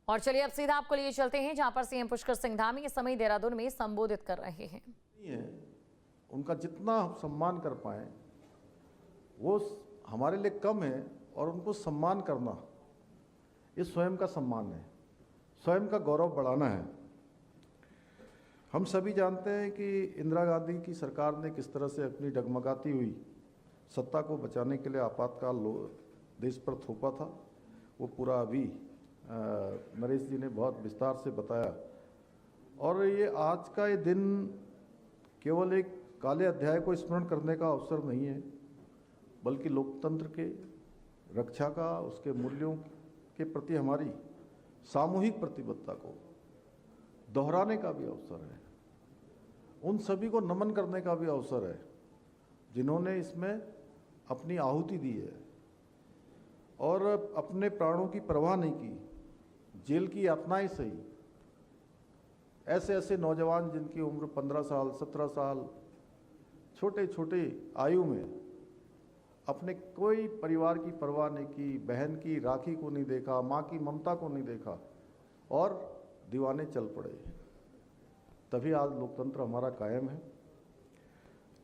और चलिए अब सीधा आपको लिए चलते हैं जहां पर सीएम पुष्कर सिंह धामी इस समय देहरादून में संबोधित कर रहे हैं। उनका जितना हम सम्मान कर पाए वो हमारे लिए कम है, और उनको सम्मान करना ये स्वयं का सम्मान है, स्वयं का गौरव बढ़ाना है। हम सभी जानते हैं कि इंदिरा गांधी की सरकार ने किस तरह से अपनी डगमगाती हुई सत्ता को बचाने के लिए आपातकाल देश पर थोपा था। वो पूरा अभी नरेश जी ने बहुत विस्तार से बताया। और ये आज का ये दिन केवल एक काले अध्याय को स्मरण करने का अवसर नहीं है, बल्कि लोकतंत्र के रक्षा का, उसके मूल्यों के प्रति हमारी सामूहिक प्रतिबद्धता को दोहराने का भी अवसर है। उन सभी को नमन करने का भी अवसर है जिन्होंने इसमें अपनी आहुति दी है और अपने प्राणों की परवाह नहीं की, जेल की यातनाएं सही। ऐसे ऐसे नौजवान जिनकी उम्र 15 साल 17 साल, छोटे छोटे आयु में अपने कोई परिवार की परवाह नहीं की, बहन की राखी को नहीं देखा, माँ की ममता को नहीं देखा और दीवाने चल पड़े। तभी आज लोकतंत्र हमारा कायम है।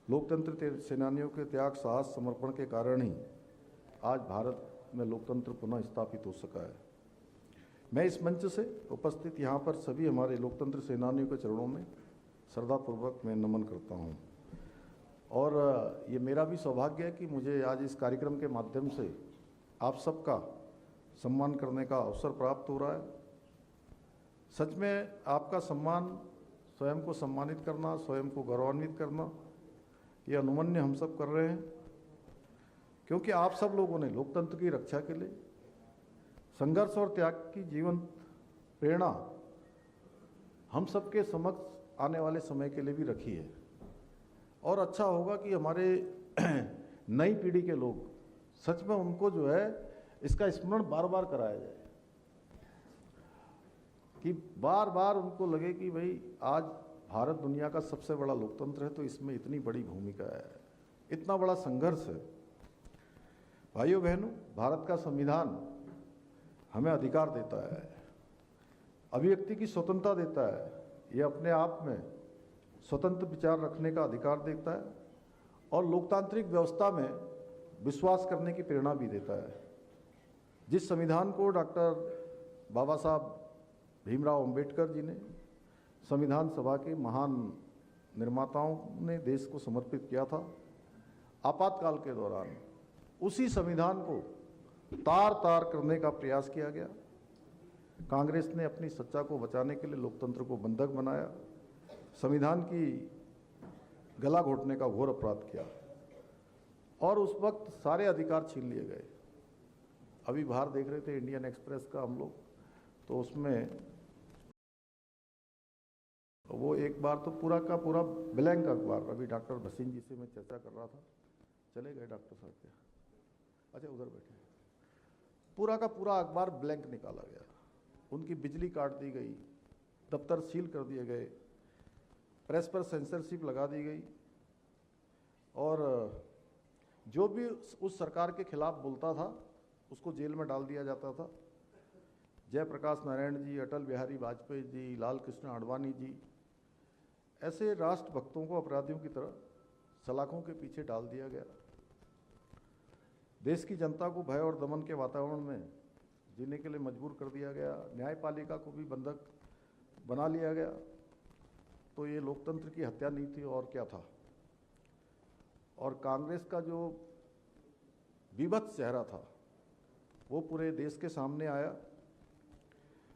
लोकतंत्र सेनानियों के त्याग, साहस, समर्पण के कारण ही आज भारत में लोकतंत्र पुनः स्थापित हो सका है। मैं इस मंच से उपस्थित यहाँ पर सभी हमारे लोकतंत्र सेनानियों के चरणों में श्रद्धापूर्वक मैं नमन करता हूँ। और ये मेरा भी सौभाग्य है कि मुझे आज इस कार्यक्रम के माध्यम से आप सबका सम्मान करने का अवसर प्राप्त हो रहा है। सच में आपका सम्मान, स्वयं को सम्मानित करना, स्वयं को गौरवान्वित करना, ये अनुमन्य हम सब कर रहे हैं, क्योंकि आप सब लोगों ने लोकतंत्र की रक्षा के लिए संघर्ष और त्याग की जीवन प्रेरणा हम सबके समक्ष आने वाले समय के लिए भी रखी है। और अच्छा होगा कि हमारे नई पीढ़ी के लोग सच में उनको जो है इसका स्मरण बार बार कराया जाए, कि बार बार उनको लगे कि भाई आज भारत दुनिया का सबसे बड़ा लोकतंत्र है, तो इसमें इतनी बड़ी भूमिका है, इतना बड़ा संघर्ष है। भाइयों बहनों, भारत का संविधान हमें अधिकार देता है, अभिव्यक्ति की स्वतंत्रता देता है, ये अपने आप में स्वतंत्र विचार रखने का अधिकार देता है और लोकतांत्रिक व्यवस्था में विश्वास करने की प्रेरणा भी देता है। जिस संविधान को डॉक्टर बाबा साहब भीमराव अंबेडकर जी ने, संविधान सभा के महान निर्माताओं ने देश को समर्पित किया था, आपातकाल के दौरान उसी संविधान को तार तार करने का प्रयास किया गया। कांग्रेस ने अपनी सत्ता को बचाने के लिए लोकतंत्र को बंधक बनाया, संविधान की गला घोटने का घोर अपराध किया और उस वक्त सारे अधिकार छीन लिए गए। अभी बाहर देख रहे थे इंडियन एक्सप्रेस का हम लोग, तो उसमें वो एक बार तो पूरा का पूरा ब्लैंक अखबार, अभी डॉक्टर भसीन जी से मैं चर्चा कर रहा था, चले गए डॉक्टर साहब क्या, अच्छा उधर बैठे, पूरा का पूरा अखबार ब्लैंक निकाला गया, उनकी बिजली काट दी गई, दफ्तर सील कर दिए गए, प्रेस पर सेंसरशिप लगा दी गई और जो भी उस सरकार के खिलाफ बोलता था उसको जेल में डाल दिया जाता था। जयप्रकाश नारायण जी, अटल बिहारी वाजपेयी जी, लाल कृष्ण आडवाणी जी, ऐसे राष्ट्रभक्तों को अपराधियों की तरह सलाखों के पीछे डाल दिया गया। देश की जनता को भय और दमन के वातावरण में जीने के लिए मजबूर कर दिया गया, न्यायपालिका को भी बंधक बना लिया गया। तो ये लोकतंत्र की हत्या नहीं थी और क्या था। और कांग्रेस का जो विभत्स चेहरा था वो पूरे देश के सामने आया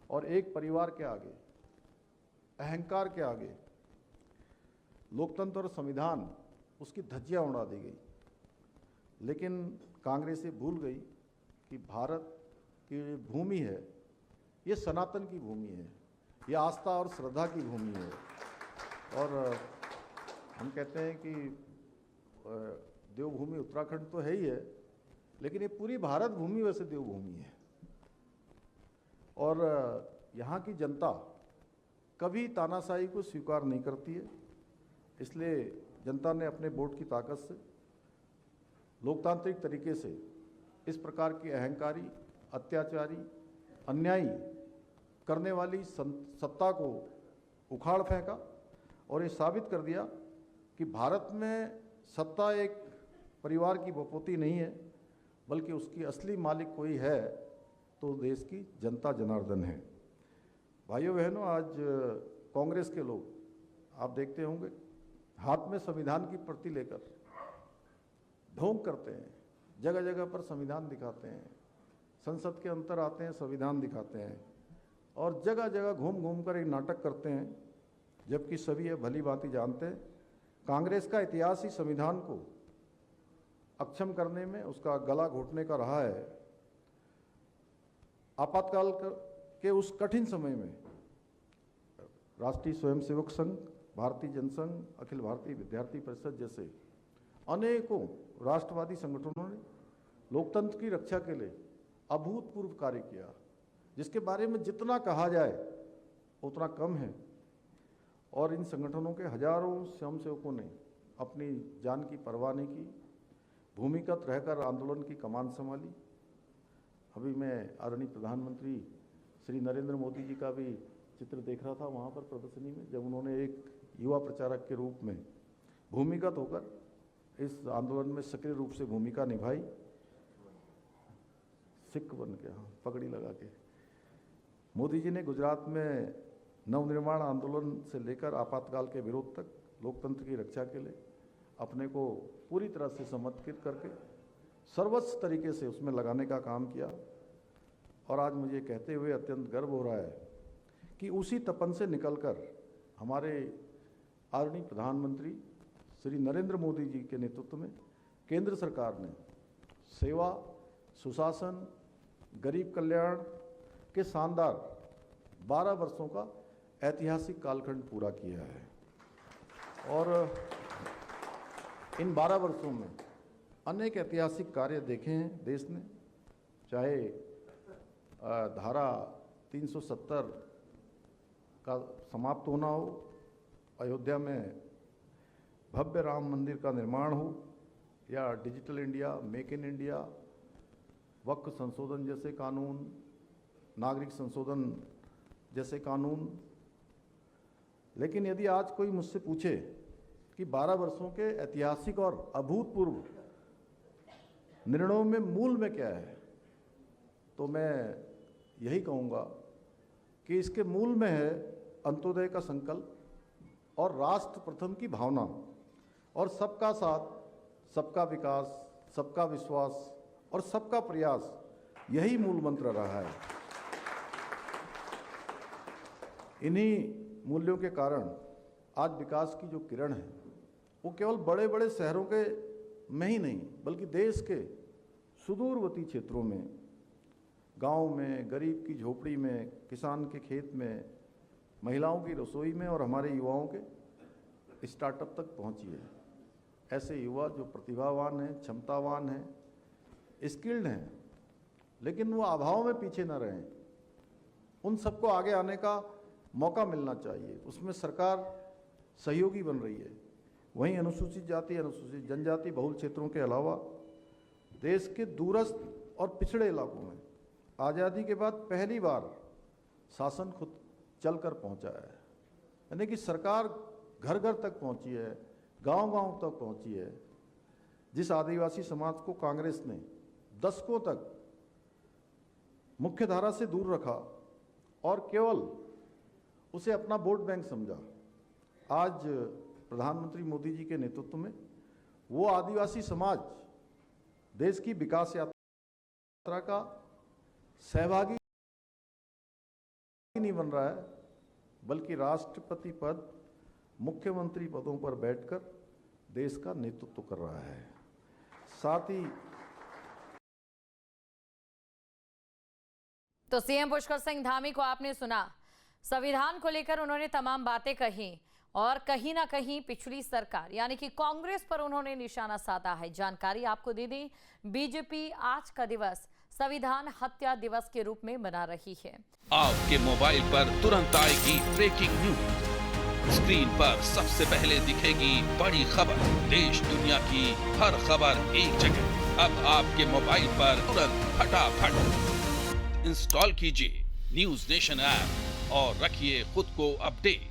और एक परिवार के आगे, अहंकार के आगे लोकतंत्र और संविधान, उसकी धज्जियां उड़ा दी गई। लेकिन कांग्रेस ये भूल गई कि भारत की भूमि है, ये सनातन की भूमि है, ये आस्था और श्रद्धा की भूमि है। और हम कहते हैं कि देवभूमि उत्तराखंड तो है ही है, लेकिन ये पूरी भारत भूमि वैसे देवभूमि है। और यहाँ की जनता कभी तानाशाही को स्वीकार नहीं करती है, इसलिए जनता ने अपने वोट की ताकत से लोकतांत्रिक तरीके से इस प्रकार की अहंकारी, अत्याचारी, अन्यायी करने वाली सत्ता को उखाड़ फेंका और ये साबित कर दिया कि भारत में सत्ता एक परिवार की बपोती नहीं है, बल्कि उसकी असली मालिक कोई है तो देश की जनता जनार्दन है। भाइयों बहनों, आज कांग्रेस के लोग आप देखते होंगे हाथ में संविधान की प्रति लेकर ढोंग करते हैं, जगह जगह पर संविधान दिखाते हैं, संसद के अंदर आते हैं संविधान दिखाते हैं और जगह जगह घूम घूम कर एक नाटक करते हैं, जबकि सभी ये भली भांति जानते हैं कांग्रेस का इतिहास ही संविधान को अक्षम करने में, उसका गला घोटने का रहा है। आपातकाल के उस कठिन समय में राष्ट्रीय स्वयंसेवक संघ, भारतीय जनसंघ, अखिल भारतीय विद्यार्थी परिषद जैसे अनेकों राष्ट्रवादी संगठनों ने लोकतंत्र की रक्षा के लिए अभूतपूर्व कार्य किया, जिसके बारे में जितना कहा जाए उतना कम है। और इन संगठनों के हजारों स्वयंसेवकों ने अपनी जान की परवाह नहीं की, भूमिगत रहकर आंदोलन की कमान संभाली। अभी मैं आदरणीय प्रधानमंत्री श्री नरेंद्र मोदी जी का भी चित्र देख रहा था वहाँ पर प्रदर्शनी में, जब उन्होंने एक युवा प्रचारक के रूप में भूमिगत होकर इस आंदोलन में सक्रिय रूप से भूमिका निभाई, सिख बन के, हाँ, पगड़ी लगा के। मोदी जी ने गुजरात में नवनिर्माण आंदोलन से लेकर आपातकाल के विरोध तक लोकतंत्र की रक्षा के लिए अपने को पूरी तरह से समर्पित करके सर्वस्व तरीके से उसमें लगाने का काम किया। और आज मुझे कहते हुए अत्यंत गर्व हो रहा है कि उसी तपन से निकलकर हमारे आदरणीय प्रधानमंत्री श्री नरेंद्र मोदी जी के नेतृत्व में केंद्र सरकार ने सेवा, सुशासन, गरीब कल्याण के शानदार 12 वर्षों का ऐतिहासिक कालखंड पूरा किया है। और इन 12 वर्षों में अनेक ऐतिहासिक कार्य देखे हैं देश ने, चाहे धारा 370 का समाप्त होना हो, अयोध्या में भव्य राम मंदिर का निर्माण हो, या digital India, make in India, वक्फ संशोधन जैसे कानून, नागरिक संशोधन जैसे कानून। लेकिन यदि आज कोई मुझसे पूछे कि 12 वर्षों के ऐतिहासिक और अभूतपूर्व निर्णयों में मूल में क्या है, तो मैं यही कहूँगा कि इसके मूल में है अंत्योदय का संकल्प और राष्ट्र प्रथम की भावना और सबका साथ, सबका विकास, सबका विश्वास और सबका प्रयास, यही मूल मंत्र रहा है। इन्हीं मूल्यों के कारण आज विकास की जो किरण है वो केवल बड़े बड़े शहरों के में ही नहीं, बल्कि देश के सुदूरवर्ती क्षेत्रों में, गांव में, गरीब की झोपड़ी में, किसान के खेत में, महिलाओं की रसोई में और हमारे युवाओं के स्टार्टअप तक पहुंची है। ऐसे युवा जो प्रतिभावान हैं, क्षमतावान हैं, स्किल्ड हैं, लेकिन वो अभाव में पीछे न रहें, उन सबको आगे आने का मौका मिलना चाहिए। उसमें सरकार सहयोगी बन रही है। वहीं अनुसूचित जाति, अनुसूचित जनजाति बहुल क्षेत्रों के अलावा देश के दूरस्थ और पिछड़े इलाकों में आज़ादी के बाद पहली बार शासन खुद चलकर पहुंचा है, यानी कि सरकार घर घर तक पहुंची है, गांव-गांव तक पहुंची है। जिस आदिवासी समाज को कांग्रेस ने दशकों तक मुख्य धारा से दूर रखा और केवल उसे अपना वोट बैंक समझा, आज प्रधानमंत्री मोदी जी के नेतृत्व में वो आदिवासी समाज देश की विकास यात्रा का सहभागी नहीं बन रहा है, बल्कि राष्ट्रपति पद, मुख्यमंत्री पदों पर बैठकर देश का नेतृत्व कर रहा है। साथ ही तो सीएम पुष्कर सिंह धामी को आपने सुना, संविधान को लेकर उन्होंने तमाम बातें कही और कहीं ना कहीं पिछली सरकार यानी कि कांग्रेस पर उन्होंने निशाना साधा है। जानकारी आपको दे दें, बीजेपी आज का दिवस संविधान हत्या दिवस के रूप में मना रही है। आपके मोबाइल पर तुरंत आएगी ब्रेकिंग न्यूज, स्क्रीन पर सबसे पहले दिखेगी बड़ी खबर, देश दुनिया की हर खबर एक जगह। अब आपके मोबाइल पर तुरंत फटाफट इंस्टॉल कीजिए न्यूज नेशन ऐप और रखिए खुद को अपडेट।